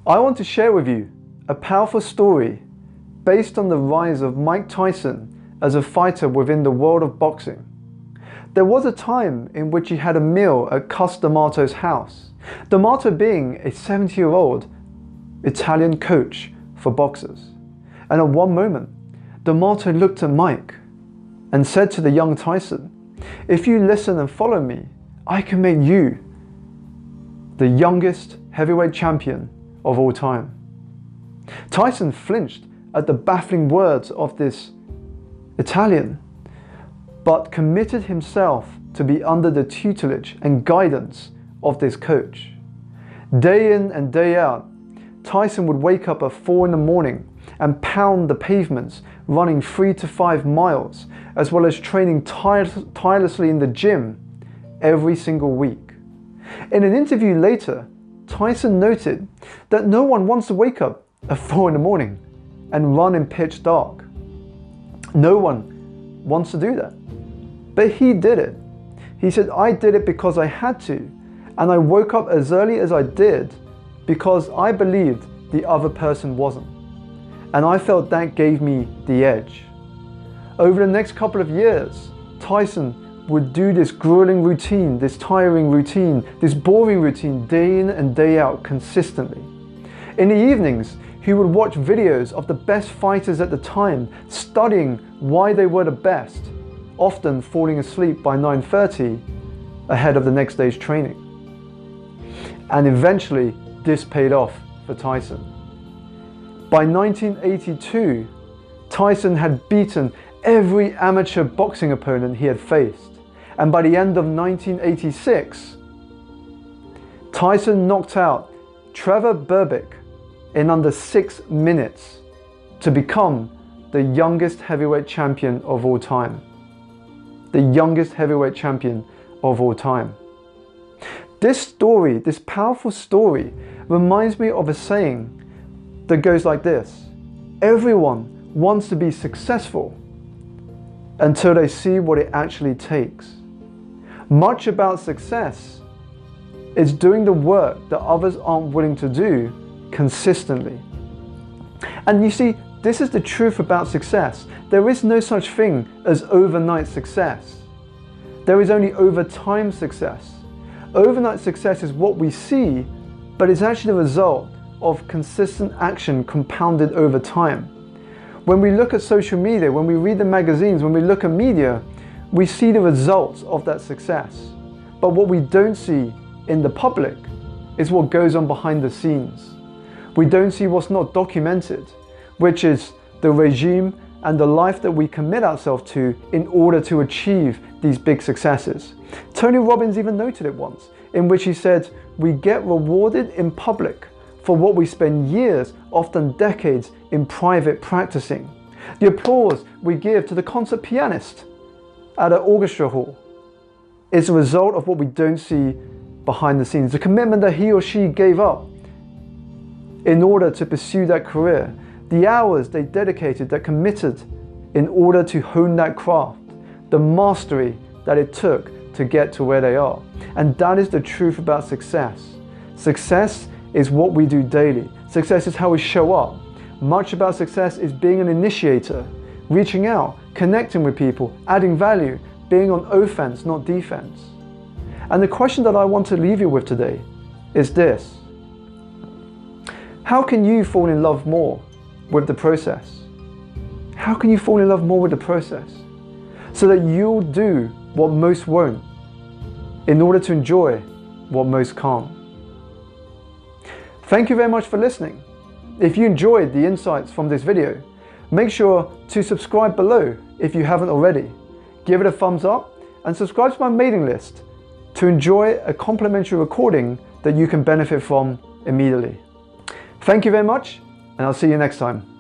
I want to share with you a powerful story based on the rise of Mike Tyson as a fighter within the world of boxing. There was a time in which he had a meal at Cus D'Amato's house, D'Amato being a 70-year-old Italian coach for boxers. And at one moment, D'Amato looked at Mike and said to the young Tyson, "If you listen and follow me, I can make you the youngest heavyweight champion of all time." Tyson flinched at the baffling words of this Italian, but committed himself to be under the tutelage and guidance of this coach. Day in and day out, Tyson would wake up at 4 in the morning and pound the pavements, running 3 to 5 miles, as well as training tirelessly in the gym every single week. In an interview later, Tyson noted that no one wants to wake up at 4 in the morning and run in pitch dark. No one wants to do that. But he did it. He said, "I did it because I had to, and I woke up as early as I did because I believed the other person wasn't. And I felt that gave me the edge." Over the next couple of years, Tyson would do this grueling routine, this tiring routine, this boring routine day in and day out consistently. In the evenings, he would watch videos of the best fighters at the time, studying why they were the best, often falling asleep by 9:30 ahead of the next day's training. And eventually, this paid off for Tyson. By 1982, Tyson had beaten every amateur boxing opponent he had faced. And by the end of 1986, Tyson knocked out Trevor Berbick in under 6 minutes to become the youngest heavyweight champion of all time. The youngest heavyweight champion of all time. This story, this powerful story, reminds me of a saying that goes like this: everyone wants to be successful until they see what it actually takes. Much about success is doing the work that others aren't willing to do consistently. And you see, this is the truth about success. There is no such thing as overnight success. There is only overtime success. Overnight success is what we see, but it's actually the result of consistent action compounded over time. When we look at social media, when we read the magazines, when we look at media, we see the results of that success. But what we don't see in the public is what goes on behind the scenes. We don't see what's not documented, which is the regime and the life that we commit ourselves to in order to achieve these big successes. Tony Robbins even noted it once, in which he said, "We get rewarded in public for what we spend years, often decades, in private practicing. The applause we give to the concert pianist at an orchestra hall is a result of what we don't see behind the scenes. The commitment that he or she gave up in order to pursue that career, the hours they dedicated, that committed in order to hone that craft, the mastery that it took to get to where they are." And that is the truth about success. Success is what we do daily. Success is how we show up. Much about success is being an initiator, reaching out, connecting with people, adding value, being on offense, not defense. And the question that I want to leave you with today is this: how can you fall in love more with the process? How can you fall in love more with the process so that you'll do what most won't in order to enjoy what most can't? Thank you very much for listening. If you enjoyed the insights from this video, make sure to subscribe below if you haven't already. Give it a thumbs up and subscribe to my mailing list to enjoy a complimentary recording that you can benefit from immediately. Thank you very much, and I'll see you next time.